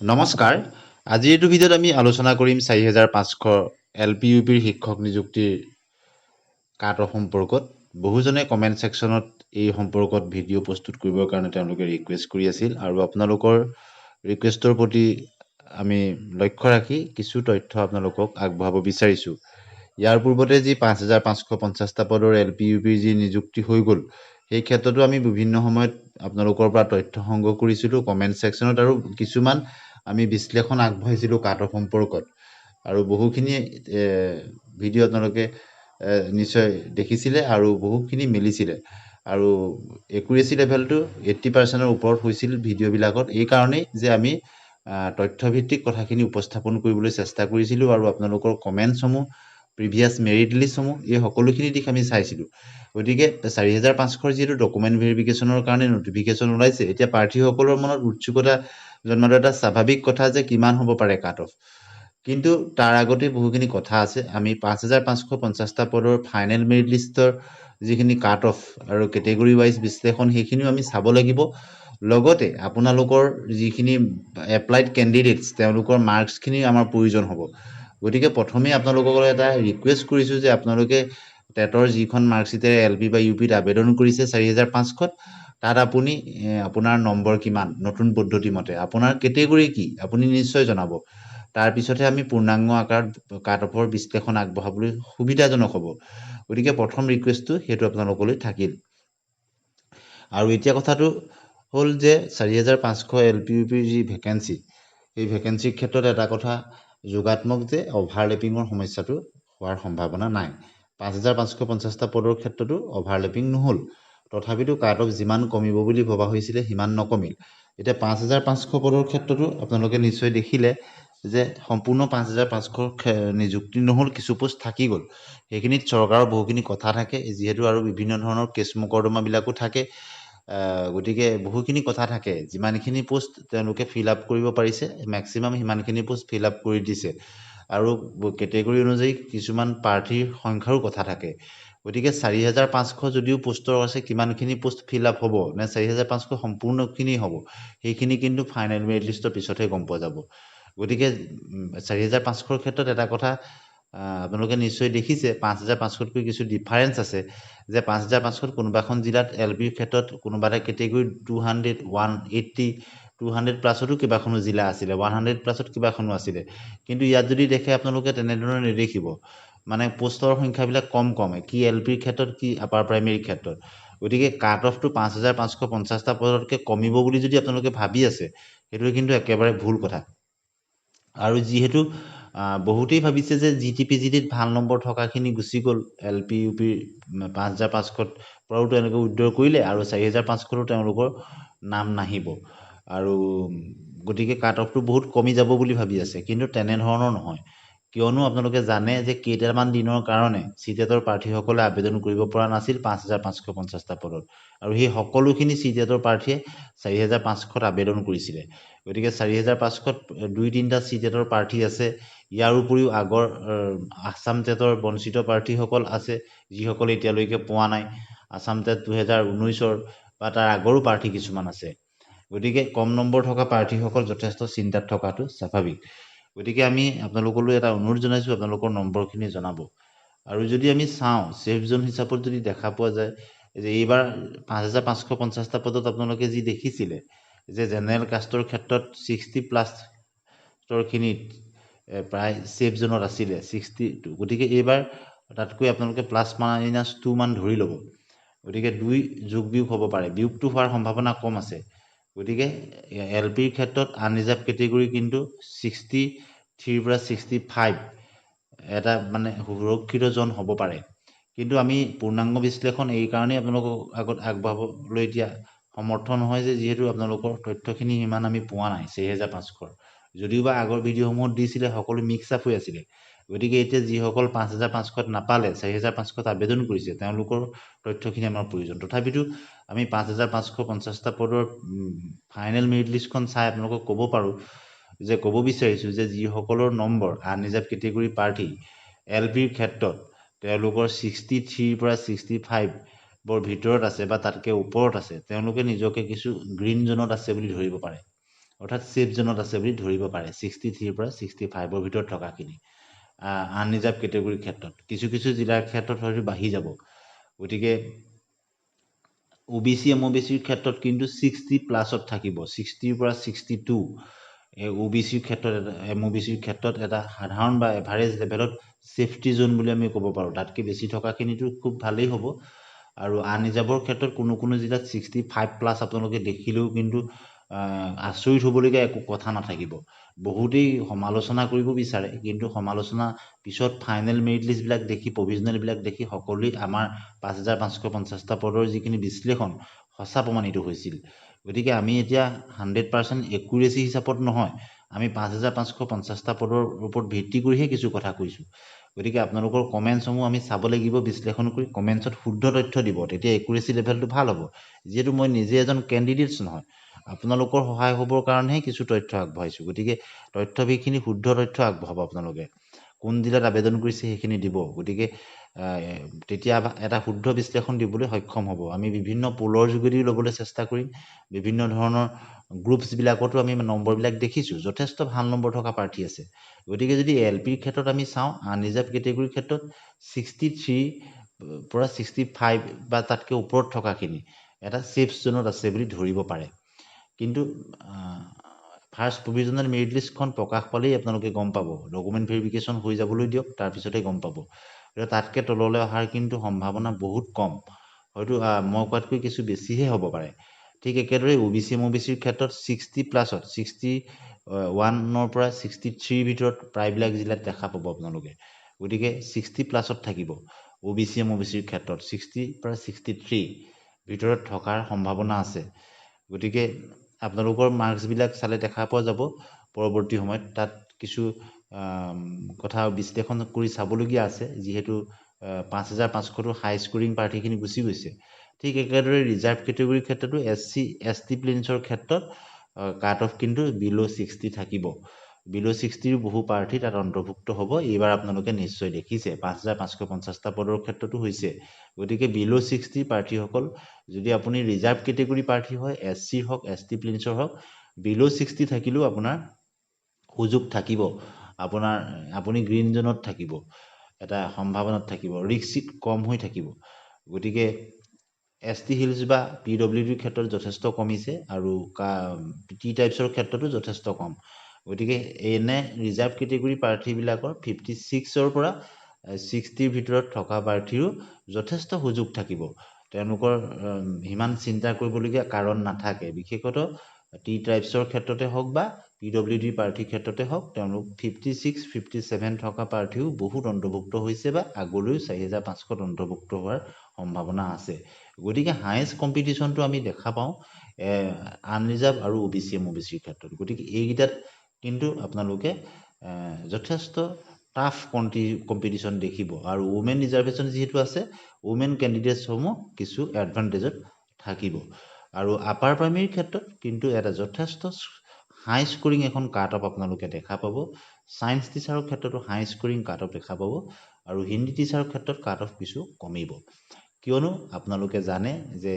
নমস্কাৰ। আজিৰ এইটো ভিডিঅ'ত আমি আলোচনা কৰিম ৪৫০০ LP/UPৰ শিক্ষক নিযুক্তিৰ কাট অফ সম্পৰ্কত। বহুজনে কমেণ্ট ছেকশ্যনত এই সম্পৰ্কত ভিডিঅ' প্ৰস্তুত কৰিবৰ কাৰণে তেওঁলোকে ৰিকুৱেষ্ট কৰি আছিল আৰু আপোনালোকৰ ৰিকুৱেষ্টৰ প্ৰতি আমি লক্ষ্য ৰাখি কিছু তথ্য আপোনালোকক আগবঢ়াব বিচাৰিছোঁ। ইয়াৰ পূৰ্বতে যি ৫৫৫০টা পদৰ LP/UPৰ যি নিযুক্তি হৈ গ'ল, সেই ক্ষেত্ৰতো আমি বিভিন্ন সময়ত আপোনালোকৰ পৰা তথ্য সংগ্ৰহ কৰিছিলোঁ কমেণ্ট ছেকশ্যনত আৰু কিছুমান আমি বিশ্লেষণ আগবঢ়াইছিলোঁ কাট অফ সম্পৰ্কত আৰু বহুখিনি ভিডিঅ' আপোনালোকে নিশ্চয় দেখিছিলে আৰু বহুখিনি মিলিছিলে আৰু একুৰেচি লেভেলটো 80%ৰ ওপৰত হৈছিল ভিডিঅ'বিলাকত। এই কাৰণেই যে আমি তথ্যভিত্তিক কথাখিনি উপস্থাপন কৰিবলৈ চেষ্টা কৰিছিলোঁ আৰু আপোনালোকৰ কমেণ্টছসমূহ প্ৰিভিয়াছ মেৰিট লিষ্টসমূহ এই সকলোখিনি দিশ আমি চাইছিলোঁ। গতিকে ৪৫০০ যিহেতু ডকুমেণ্ট ভেৰিফিকেশ্যনৰ কাৰণে নটিফিকেশ্যন ওলাইছে, এতিয়া প্ৰাৰ্থীসকলৰ মনত উৎসুকতা জন্মাটো এটা স্বাভাৱিক কথা যে কিমান হ'ব পাৰে কাট অফ। কিন্তু তাৰ আগতে বহুখিনি কথা আছে। আমি ৫৫৫০টা পদৰ ফাইনেল মেৰিট লিষ্টৰ যিখিনি কাট অফ আৰু কেটেগৰী ৱাইজ বিশ্লেষণ সেইখিনিও আমি চাব লাগিব। লগতে আপোনালোকৰ যিখিনি এপ্লাইড কেণ্ডিডেটছ তেওঁলোকৰ মাৰ্কছখিনি আমাৰ প্ৰয়োজন হ'ব। গতিকে প্ৰথমে আপোনালোকক এটা ৰিকুৱেষ্ট কৰিছোঁ যে আপোনালোকে টেটৰ যিখন মাৰ্কশ্বিটেৰে LP বা UPত আবেদন কৰিছে ৪৫০০ত, তাত আপুনি আপোনাৰ নম্বৰ কিমান নতুন পদ্ধতি মতে, আপোনাৰ কেটেগৰী কি আপুনি নিশ্চয় জনাব। তাৰপিছতহে আমি পূৰ্ণাংগ আকাৰত কাট অফৰ বিশ্লেষণ আগবঢ়াবলৈ সুবিধাজনক হ'ব। গতিকে প্ৰথম ৰিকুৱেষ্টটো সেইটো আপোনালোকলৈ থাকিল। আৰু এতিয়া কথাটো হ'ল যে ৪৫০০ LP/UPৰ যি ভেকেঞ্চি, সেই ভেকেঞ্চিৰ ক্ষেত্ৰত এটা কথা যোগাত্মক যে অভাৰলেপিঙৰ সমস্যাটো হোৱাৰ সম্ভাৱনা নাই। ৫৫৫০টা পদৰ ক্ষেত্ৰতো অভাৰলেপিং নহ'ল। তথাপিতো কাট অফ যিমান কমিব বুলি ভবা হৈছিলে সিমান নকমিল। এতিয়া ৫৫০০ পদৰ ক্ষেত্ৰতো আপোনালোকে নিশ্চয় দেখিলে যে সম্পূৰ্ণ ৫৫০০ নিযুক্তি নহ'ল, কিছু পোষ্ট থাকি গ'ল। সেইখিনিত চৰকাৰৰ বহুখিনি কথা থাকে, যিহেতু আৰু বিভিন্ন ধৰণৰ কেছ মোকৰ্দমাবিলাকো থাকে। গতিকে বহুখিনি কথা থাকে। যিমানখিনি পোষ্ট তেওঁলোকে ফিল আপ কৰিব পাৰিছে মেক্সিমাম সিমানখিনি পোষ্ট ফিল আপ কৰি দিছে আৰু কেটেগৰী অনুযায়ী কিছুমান প্ৰাৰ্থীৰ সংখ্যাৰো কথা থাকে। গতিকে ৪৫০০ যদিও পোষ্টৰ আছে, কিমানখিনি পোষ্ট ফিল আপ হ'ব নে ৪৫০০ সম্পূৰ্ণখিনি হ'ব সেইখিনি কিন্তু ফাইনেল মেৰিট লিষ্টৰ পিছতহে গম পোৱা যাব। গতিকে ৪৫০০ৰ ক্ষেত্ৰত এটা কথা আপোনালোকে নিশ্চয় দেখিছে, ৫৫০০তকৈ কিছু ডিফাৰেঞ্চ আছে যে ৫৫০০ত কোনোবা এখন জিলাত LPৰ ক্ষেত্ৰত কোনোবা এটা কেটেগৰীত 200, 180, 200 প্লাছতো কেইবাখনো জিলা আছিলে, 100 প্লাছত কেইবাখনো আছিলে। কিন্তু ইয়াত যদি দেখে আপোনালোকে তেনেধৰণে নেদেখিব, মানে পোষ্টৰ সংখ্যাবিলাক কমে, কি LPৰ ক্ষেত্ৰত কি আপাৰ প্ৰাইমেৰীৰ ক্ষেত্ৰত। গতিকে কাট অফটো ৫৫৫০টা পদতকৈ কমিব বুলি যদি আপোনালোকে ভাবি আছে, সেইটো কিন্তু একেবাৰে ভুল কথা। আৰু যিহেতু বহুতেই ভাবিছে যে GT/PGTত ভাল নম্বৰ থকাখিনি গুচি গ'ল, LP/UPৰ ৫৫০০ত পৰাও তেওঁলোকে উইথড্ৰ কৰিলে আৰু ৪৫০০তো তেওঁলোকৰ নাম নাহিব আৰু গতিকে কাট অফটো বহুত কমি যাব বুলি ভাবি আছে। কিন্তু তেনেধৰণৰ নহয়, কিয়নো আপোনালোকে জানে যে কেইটামান দিনৰ কাৰণে চিটেটৰ প্ৰাৰ্থীসকলে আবেদন কৰিব পৰা নাছিল ৫৫৫০টা পদত, আৰু সেই সকলোখিনি চিটেটৰ প্ৰাৰ্থীয়ে ৪৫০০ত আবেদন কৰিছিলে। গতিকে ৪৫০০ত 2-3টা চিটেটৰ প্ৰাৰ্থী আছে। ইয়াৰ উপৰিও আগৰ আছাম টেটৰ বঞ্চিত প্ৰাৰ্থীসকল আছে, যিসকলে এতিয়ালৈকে পোৱা নাই। আছাম টেট 2019ৰ বা তাৰ আগৰো প্ৰাৰ্থী কিছুমান আছে। গতিকে কম নম্বৰ থকা প্ৰাৰ্থীসকল যথেষ্ট চিন্তাত থকাটো স্বাভাৱিক। গতিকে আমি আপোনালোকলৈ এটা অনুৰোধ জনাইছোঁ, আপোনালোকৰ নম্বৰখিনি জনাব। আৰু যদি আমি চাওঁ ছেফ জোন হিচাপত যদি দেখা পোৱা যায় যে এইবাৰ ৫৫৫০টা পদত আপোনালোকে যি দেখিছিলে যে জেনেৰেল কাষ্টৰ ক্ষেত্ৰত 60+খিনিত প্ৰায় ছেফ জোনত আছিলে 62। গতিকে এইবাৰ তাতকৈ আপোনালোকে ±2 মান ধৰি ল'ব। গতিকে 2 যোগ বিয়োগ হ'ব পাৰে, বিয়োগটো হোৱাৰ সম্ভাৱনা কম আছে। গতিকে LPৰ ক্ষেত্ৰত আনৰিজাৰ্ভ কেটেগৰী কিন্তু 63 পৰা 65 এটা মানে সুৰক্ষিত জন হ'ব পাৰে। কিন্তু আমি পূৰ্ণাংগ বিশ্লেষণ এই কাৰণেই আপোনালোকক আগত আগবঢ়াবলৈ এতিয়া সমৰ্থ নহয় যে যিহেতু আপোনালোকৰ তথ্যখিনি সিমান আমি পোৱা নাই ৪৫০০ৰ। যদিও বা আগৰ ভিডিঅ'সমূহত দিছিলে সকলো মিক্স আপ হৈ আছিলে। গতিকে এতিয়া যিসকল ৫৫০০ত নাপালে ৪৫০০ত আবেদন কৰিছে তেওঁলোকৰ তথ্যখিনি আমাৰ প্ৰয়োজন। তথাপিতো আমি ৫৫৫০টা পদৰ ফাইনেল মেৰিট লিষ্টখন চাই আপোনালোকক ক'ব বিচাৰিছোঁ যে যিসকলৰ নম্বৰ আনৰিজাৰ্ভ কেটেগৰী প্ৰাৰ্থী LPৰ ক্ষেত্ৰত তেওঁলোকৰ 63 পৰা 65ৰ ভিতৰত আছে বা তাতকৈ ওপৰত আছে, তেওঁলোকে নিজকে কিছু গ্ৰীণ জোনত আছে বুলি ধৰিব পাৰে। অৰ্থাৎ সেফ জোনত আছে বুলি ধৰিব পাৰে 63 পৰা 65 ভিতৰত থকাখিনি আনৰিজাৰ্ভ কেটেগৰীৰ ক্ষেত্ৰত কিছু জিলাৰ ক্ষেত্ৰত হয়তো বাঢ়ি যাব গতিকে OBC MOBCৰ ক্ষেত্ৰত কিন্তু 60 প্লাছত থাকিব 60 পৰা 62 OBCৰ ক্ষেত্ৰত MOBCৰ ক্ষেত্ৰত এটা সাধাৰণ বা এভাৰেজ লেভেলত সেফটি জোন বুলি আমি ক'ব পাৰোঁ তাতকৈ বেছি থকাখিনিতো খুব ভালেই হ'ব আৰু আনৰিজাৰ্ভৰ ক্ষেত্ৰত কোনো জিলাত 65 প্লাছ আপোনালোকে দেখিলেও কিন্তু আচৰিত হ'বলগীয়া একো কথা নাথাকিব বহুতেই সমালোচনা কৰিব বিচাৰে কিন্তু সমালোচনা পিছত ফাইনেল মেৰিট লিষ্টবিলাক দেখি প্ৰভিজনেলবিলাক দেখি সকলোৱে আমাৰ 5550টা পদৰ যিখিনি বিশ্লেষণ সঁচা প্ৰমাণিত হৈছিল গতিকে আমি এতিয়া 100% একুৰেচি হিচাপত নহয় আমি 5550টা পদৰ ওপৰত ভিত্তি কৰিহে কিছু কথা কৈছোঁ গতিকে আপোনালোকৰ কমেণ্টছসমূহ আমি চাব লাগিব বিশ্লেষণ কৰি কমেণ্টছত শুদ্ধ তথ্য দিব তেতিয়া একুৰেচি লেভেলটো ভাল হ'ব যিহেতু মই নিজে এজন কেণ্ডিডেটছ নহয় আপোনালোকৰ সহায় হ'বৰ কাৰণেহে কিছু তথ্য আগবঢ়াইছোঁ গতিকে তথ্যভিখিনি শুদ্ধ তথ্য আগবঢ়াব আপোনালোকে কোন জিলাত আবেদন কৰিছে সেইখিনি দিব গতিকে তেতিয়া এটা শুদ্ধ বিশ্লেষণ দিবলৈ সক্ষম হ'ব আমি বিভিন্ন পোলৰ যোগেদিও ল'বলৈ চেষ্টা কৰিম বিভিন্ন ধৰণৰ গ্ৰুপছবিলাকতো আমি নম্বৰবিলাক দেখিছোঁ যথেষ্ট ভাল নম্বৰ থকা প্ৰাৰ্থী আছে গতিকে যদি LPৰ ক্ষেত্ৰত আমি চাওঁ আনৰিজাৰ্ভ কেটেগৰীৰ ক্ষেত্ৰত 63 পৰা 65 বা তাতকৈ ওপৰত থকাখিনি এটা সেফ জোনত আছে বুলি ধৰিব পাৰে কিন্তু ফাৰ্ষ্ট প্ৰভিজনেল মেৰিট লিষ্টখন প্ৰকাশ পালেই আপোনালোকে গম পাব ডকুমেণ্ট ভেৰিফিকেশ্যন হৈ যাবলৈ দিয়ক তাৰপিছতে গম পাব তাতকৈ তললৈ অহাৰ কিন্তু সম্ভাৱনা বহুত কম হয়তো মই কোৱাতকৈ কিছু বেছিহে হ'ব পাৰে ঠিক একেদৰে OBC MOBCৰ ক্ষেত্ৰত 60 প্লাছত 61ৰ পৰা 63 ভিতৰত প্ৰায়বিলাক জিলাত দেখা পাব আপোনালোকে গতিকে 60 প্লাছত থাকিব OBC MOBCৰ ক্ষেত্ৰত 60 পৰা 63 ভিতৰত থকাৰ সম্ভাৱনা আছে গতিকে আপোনালোকৰ মাৰ্কছবিলাক চালে দেখা পোৱা যাব পৰৱৰ্তী সময়ত তাত কিছু কথা বিশ্লেষণ কৰি চাবলগীয়া আছে যিহেতু 5500টো হাই স্কোৰিং প্ৰাৰ্থীখিনি গুচি গৈছে ঠিক একেদৰে ৰিজাৰ্ভ কেটেগৰীৰ ক্ষেত্ৰতো SC ST প্লেনছৰ ক্ষেত্ৰত কাট অফ কিন্তু বিল' 60 থাকিব বিল' 60ৰ বহু প্ৰাৰ্থী তাত অন্তৰ্ভুক্ত হ'ব এইবাৰ আপোনালোকে নিশ্চয় দেখিছে 5550টা পদৰ ক্ষেত্ৰতো হৈছে গতিকে বিল' 60 প্ৰাৰ্থীসকল যদি আপুনি ৰিজাৰ্ভ কেটেগৰী প্ৰাৰ্থী হয় SC হওক ST প্লেনছৰ হওক বিল' 60 থাকিলেও আপোনাৰ সুযোগ থাকিব আপুনি গ্ৰীণ জোনত থাকিব এটা সম্ভাৱনাত থাকিব ৰিস্ক কম হৈ থাকিব গতিকে ST হিলছ বা PWDৰ ক্ষেত্ৰত যথেষ্ট কমিছে আৰু T টাইপছৰ ক্ষেত্ৰতো যথেষ্ট কম গতিকে এনে ৰিজাৰ্ভ কেটেগৰী প্ৰাৰ্থীবিলাকৰ 56ৰ পৰা 60ৰ ভিতৰত থকা প্ৰাৰ্থীৰো যথেষ্ট সুযোগ থাকিব তেওঁলোকৰ সিমান চিন্তা কৰিবলগীয়া কাৰণ নাথাকে বিশেষতঃ T টাইপছৰ ক্ষেত্ৰতে হওক বা PWD প্ৰাৰ্থীৰ ক্ষেত্ৰতে হওক তেওঁলোক 56 57 থকা প্ৰাৰ্থীও বহুত অন্তৰ্ভুক্ত হৈছে বা আগলৈ 4500ত অন্তৰ্ভুক্ত হোৱাৰ সম্ভাৱনা আছে গতিকে হায়েষ্ট কম্পিটিশ্যনটো আমি দেখা পাওঁ আনৰিজাৰ্ভ আৰু OBC MOBCৰ ক্ষেত্ৰত গতিকে এইকেইটাত কিন্তু আপোনালোকে যথেষ্ট টাফ কম্পিটিশ্যন দেখিব আৰু ওমেন ৰিজাৰ্ভেশ্যন যিহেতু আছে ওমেন কেণ্ডিডেটছসমূহ কিছু এডভান্টেজত থাকিব আৰু আপাৰ প্ৰাইমেৰীৰ ক্ষেত্ৰত কিন্তু এটা যথেষ্ট হাই স্কোৰিং এখন কাট অফ আপোনালোকে দেখা পাব ছায়েন্স টিচাৰৰ ক্ষেত্ৰতো হাই স্কোৰিং কাট অফ দেখা পাব আৰু হিন্দী টিচাৰৰ ক্ষেত্ৰত কাট অফ কিছু কমিব কিয়নো আপোনালোকে জানে যে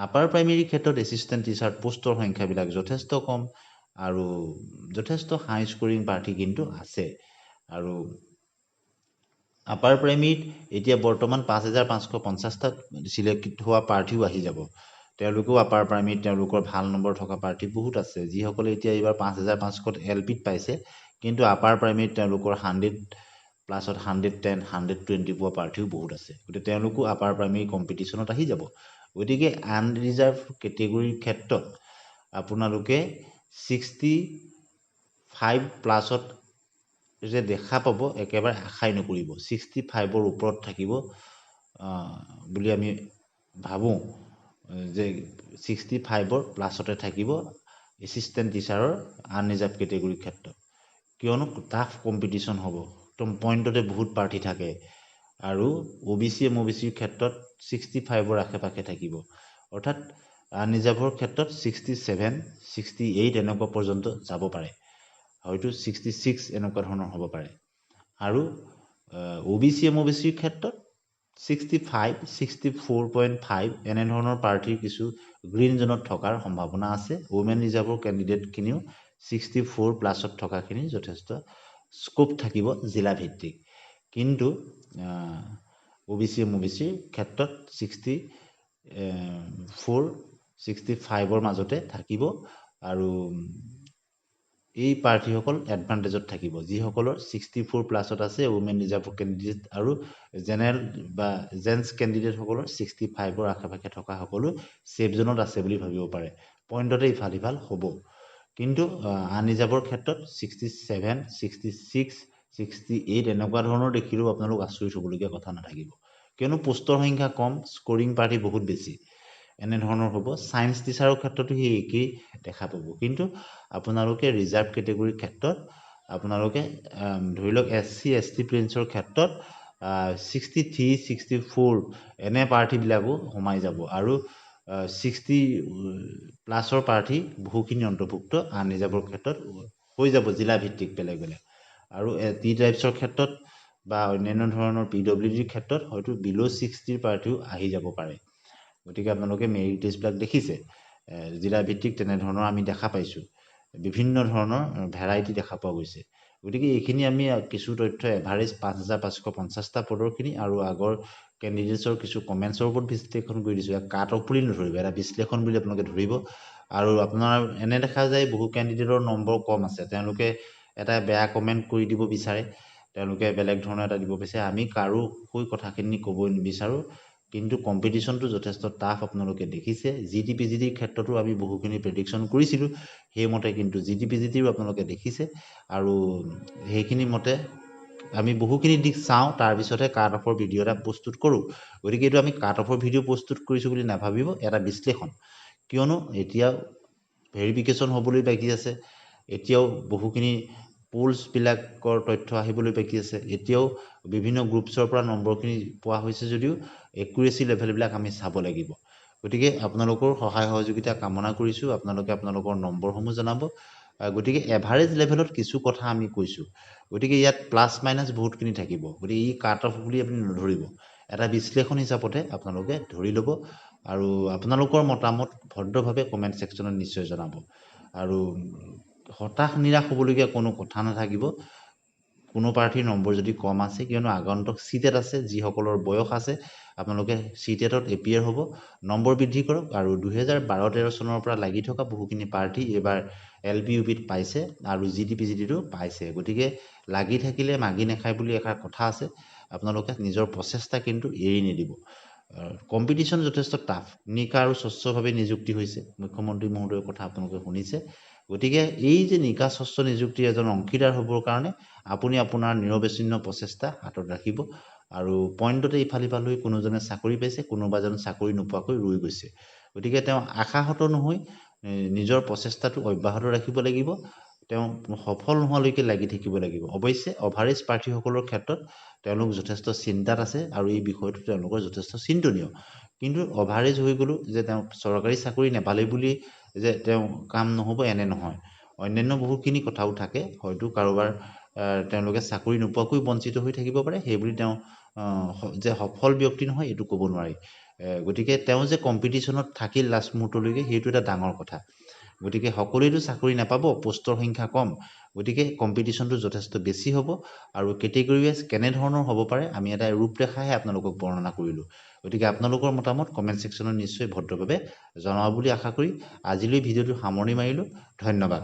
আপাৰ প্ৰাইমেৰীৰ ক্ষেত্ৰত এছিষ্টেণ্ট টিচাৰ পোষ্টৰ সংখ্যাবিলাক যথেষ্ট কম আৰু যথেষ্ট হাই স্কোৰিং প্ৰাৰ্থী কিন্তু আছে আৰু আপাৰ প্ৰাইমেৰীত এতিয়া বৰ্তমান 5550টাত চিলেক্ট হোৱা প্ৰাৰ্থীও আহি যাব তেওঁলোকেও আপাৰ প্ৰাইমেৰীত তেওঁলোকৰ ভাল নম্বৰ থকা প্ৰাৰ্থী বহুত আছে যিসকলে এতিয়া এইবাৰ 5500ত LPত পাইছে কিন্তু আপাৰ প্ৰাইমেৰীত তেওঁলোকৰ 100 প্লাছত 110 120 পোৱা প্ৰাৰ্থীও বহুত আছে গতিকে তেওঁলোকো আপাৰ প্ৰাইমেৰী কম্পিটিশ্যনত আহি যাব গতিকে আনৰিজাৰ্ভ কেটেগৰীৰ ক্ষেত্ৰত আপোনালোকে 65 প্লাছত যে দেখা পাব একেবাৰে আশাই নকৰিব 65ৰ ওপৰত থাকিব বুলি আমি ভাবোঁ যে 65ৰ প্লাছতে থাকিব এছিষ্টেণ্ট টিচাৰৰ আনৰিজাৰ্ভ কেটেগৰীৰ ক্ষেত্ৰত কিয়নো টাফ কম্পিটিশ্যন হ'ব একদম পইণ্টতে বহুত প্ৰাৰ্থী থাকে আৰু OBC MOBCৰ ক্ষেত্ৰত 65ৰ আশে পাশে থাকিব অৰ্থাৎ আনৰিজাৰ্ভৰ ক্ষেত্ৰত 67 68 এনেকুৱা পৰ্যন্ত যাব পাৰে হয়তো 66 এনেকুৱা ধৰণৰ হ'ব পাৰে আৰু OBC MOBCৰ ক্ষেত্ৰত 65, 64.5 এনেধৰণৰ প্ৰাৰ্থীৰ কিছু গ্ৰীণ জোনত থকাৰ সম্ভাৱনা আছে। ওমেন ৰিজাৰ্ভৰ কেণ্ডিডেটখিনিও 64+ থকাখিনি যথেষ্ট স্কোপ থাকিব জিলা ভিত্তিক। কিন্তু OBC MOBCৰ ক্ষেত্ৰত 64, 65ৰ মাজতে থাকিব আৰু এই প্ৰাৰ্থীসকল এডভান্টেজত থাকিব। যিসকলৰ 64+ আছে ওমেন ৰিজাৰ্ভ কেণ্ডিডেট আৰু জেনেৰেল বা জেন্টছ কেণ্ডিডেটসকলৰ 65ৰ আশে-পাশে থকা সকলো ছেফ জোনত আছে বুলি ভাবিব পাৰে। পইণ্টতে ইফাল সিফাল হ'ব। কিন্তু আনৰিজাৰ্ভৰ ক্ষেত্ৰত 67, 66, 68 এনেকুৱা ধৰণৰ দেখিলেও আপোনালোক আচৰিত হ'বলগীয়া কথা নাথাকিব। কিয়নো পোষ্টৰ সংখ্যা কম, স্কৰিং পাৰ্টি বহুত বেছি। এনেধৰণৰ হ'ব। ছায়েন্স টিচাৰৰ ক্ষেত্ৰতো সেই একেই দেখা পাব। কিন্তু আপোনালোকে ৰিজাৰ্ভ কেটেগৰীৰ ক্ষেত্ৰত আপোনালোকে ধৰি লওক SC ST প্লেনছৰ ক্ষেত্ৰত 63, 64 এনে প্ৰাৰ্থীবিলাকো সোমাই যাব আৰু 60+ প্ৰাৰ্থী বহুখিনি অন্তৰ্ভুক্ত আনৰিজাৰ্ভৰ ক্ষেত্ৰত হৈ যাব জিলা ভিত্তিক বেলেগ বেলেগ। আৰু টি টাইপছৰ ক্ষেত্ৰত বা অন্যান্য ধৰণৰ PWDৰ ক্ষেত্ৰত হয়তো বিল' 60 প্ৰাৰ্থীও আহি যাব পাৰে। গতিকে আপোনালোকে মেৰিট লিষ্টবিলাক দেখিছে। জিলা ভিত্তিক তেনেধৰণৰ আমি দেখা পাইছোঁ। বিভিন্ন ধৰণৰ ভেৰাইটি দেখা পোৱা গৈছে। গতিকে এইখিনি আমি কিছু তথ্য এভাৰেজ 5550টা পদৰখিনি আৰু আগৰ কেণ্ডিডেটছৰ কিছু কমেণ্টছৰ ওপৰত বিশ্লেষণ কৰি দিছোঁ। কাট অফ বুলি নধৰিব, এটা বিশ্লেষণ বুলি আপোনালোকে ধৰিব। আৰু আপোনাৰ এনে দেখা যায় বহু কেণ্ডিডেটৰ নম্বৰ কম আছে, তেওঁলোকে এটা বেয়া কমেণ্ট কৰি দিব বিচাৰে, তেওঁলোকে বেলেগ ধৰণৰ এটা দিব বিচাৰে। আমি কাৰো হৈ কথাখিনি ক'ব নিবিচাৰোঁ, কিন্তু কম্পিটিশ্যনটো যথেষ্ট টাফ আপোনালোকে দেখিছে। GT PGTৰ ক্ষেত্ৰতো আমি বহুখিনি প্ৰেডিকশ্যন কৰিছিলোঁ, সেইমতে কিন্তু GT PGTৰো আপোনালোকে দেখিছে। আৰু সেইখিনি মতে আমি বহুখিনি দিশ চাওঁ, তাৰপিছতহে কাট অফৰ ভিডিঅ' এটা প্ৰস্তুত কৰোঁ। গতিকে এইটো আমি কাট অফৰ ভিডিঅ' প্ৰস্তুত কৰিছোঁ বুলি নাভাবিব, এটা বিশ্লেষণ। কিয়নো এতিয়াও ভেৰিফিকেশ্যন হ'বলৈ বাকী আছে, এতিয়াও বহুখিনি পোলছবিলাকৰ তথ্য আহিবলৈ বাকী আছে, এতিয়াও বিভিন্ন গ্ৰুপছৰ পৰা নম্বৰখিনি পোৱা হৈছে যদিও একুৰেচি লেভেলবিলাক আমি চাব লাগিব। গতিকে আপোনালোকৰ সহায় সহযোগিতা কামনা কৰিছোঁ। আপোনালোকে আপোনালোকৰ নম্বৰসমূহ জনাব। গতিকে এভাৰেজ লেভেলত কিছু কথা আমি কৈছোঁ। গতিকে ইয়াত প্লাছ মাইনাছ বহুতখিনি থাকিব। গতিকে ই কাট অফ বুলি আপুনি নধৰিব, এটা বিশ্লেষণ হিচাপতে আপোনালোকে ধৰি ল'ব। আৰু আপোনালোকৰ মতামত ভদ্ৰভাৱে কমেণ্ট ছেকশ্যনত নিশ্চয় জনাব। আৰু হতাশ নিৰাশ হ'বলগীয়া কোনো কথা নাথাকিব কোনো প্ৰাৰ্থীৰ নম্বৰ যদি কম আছে, কিয়নো আগন্তুক চিটেট আছে, যিসকলৰ বয়স আছে আপোনালোকে চিটেটত এপিয়াৰ হ'ব, নম্বৰ বৃদ্ধি কৰক। আৰু 2012-13 চনৰ পৰা লাগি থকা বহুখিনি প্ৰাৰ্থী এইবাৰ LPUPত পাইছে আৰু GT PGTতো পাইছে। গতিকে লাগি থাকিলে মাগি নাখায় বুলি এষাৰ কথা আছে, আপোনালোকে নিজৰ প্ৰচেষ্টা কিন্তু এৰি নিদিব। কম্পিটিশ্যন যথেষ্ট টাফ, নিকা আৰু স্বচ্ছভাৱে নিযুক্তি হৈছে। মুখ্যমন্ত্ৰী মহোদয়ৰ কথা আপোনালোকে শুনিছে। গতিকে এই যে নিকা স্বচ্ছ নিযুক্তিৰ এজন অংশীদাৰ হ'বৰ কাৰণে আপুনি আপোনাৰ নিৰৱচ্ছিন্ন প্ৰচেষ্টা হাতত ৰাখিব। আৰু পইণ্টতে ইফাল সিফাল হৈ কোনোজনে চাকৰি পাইছে, কোনোবা এজন চাকৰি নোপোৱাকৈ ৰৈ গৈছে। গতিকে তেওঁ আশাহত নহৈ নিজৰ প্ৰচেষ্টাটো অব্যাহত ৰাখিব লাগিব। তেওঁ সফল নোহোৱালৈকে লাগি থাকিব লাগিব। অৱশ্যে অভাৰেজ প্ৰাৰ্থীসকলৰ ক্ষেত্ৰত তেওঁলোক যথেষ্ট চিন্তাত আছে আৰু এই বিষয়টো তেওঁলোকৰ যথেষ্ট চিন্তনীয়। কিন্তু অভাৰেজ হৈ গ'লেও যে তেওঁ চৰকাৰী চাকৰি নাপালে বুলি যে তেওঁ কাম নহ'ব এনে নহয়। অন্যান্য বহুখিনি কথাও থাকে, হয়তো কাৰোবাৰ তেওঁলোকে চাকৰি নোপোৱাকৈ বঞ্চিত হৈ থাকিব পাৰে, সেইবুলি তেওঁ যে সফল ব্যক্তি নহয় এইটো ক'ব নোৱাৰি। গতিকে তেওঁ যে কম্পিটিশ্যনত থাকিল লাষ্ট মুহূৰ্তলৈকে, সেইটো এটা ডাঙৰ কথা। গতিকে সকলোৱেতো চাকৰি নাপাব, পোষ্টৰ সংখ্যা কম, গতিকে কম্পিটিশ্যনটো যথেষ্ট বেছি হ'ব। আৰু কেটেগৰী ৱাইজ কেনেধৰণৰ হ'ব পাৰে আমি এটা ৰূপৰেখাহে আপোনালোকক বৰ্ণনা কৰিলোঁ। গতিকে আপোনালোকৰ মতামত কমেণ্ট ছেকশ্যনত নিশ্চয় ভদ্ৰভাৱে জনাব বুলি আশা কৰি আজিলৈ ভিডিঅ'টো সামৰণি মাৰিলোঁ। ধন্যবাদ।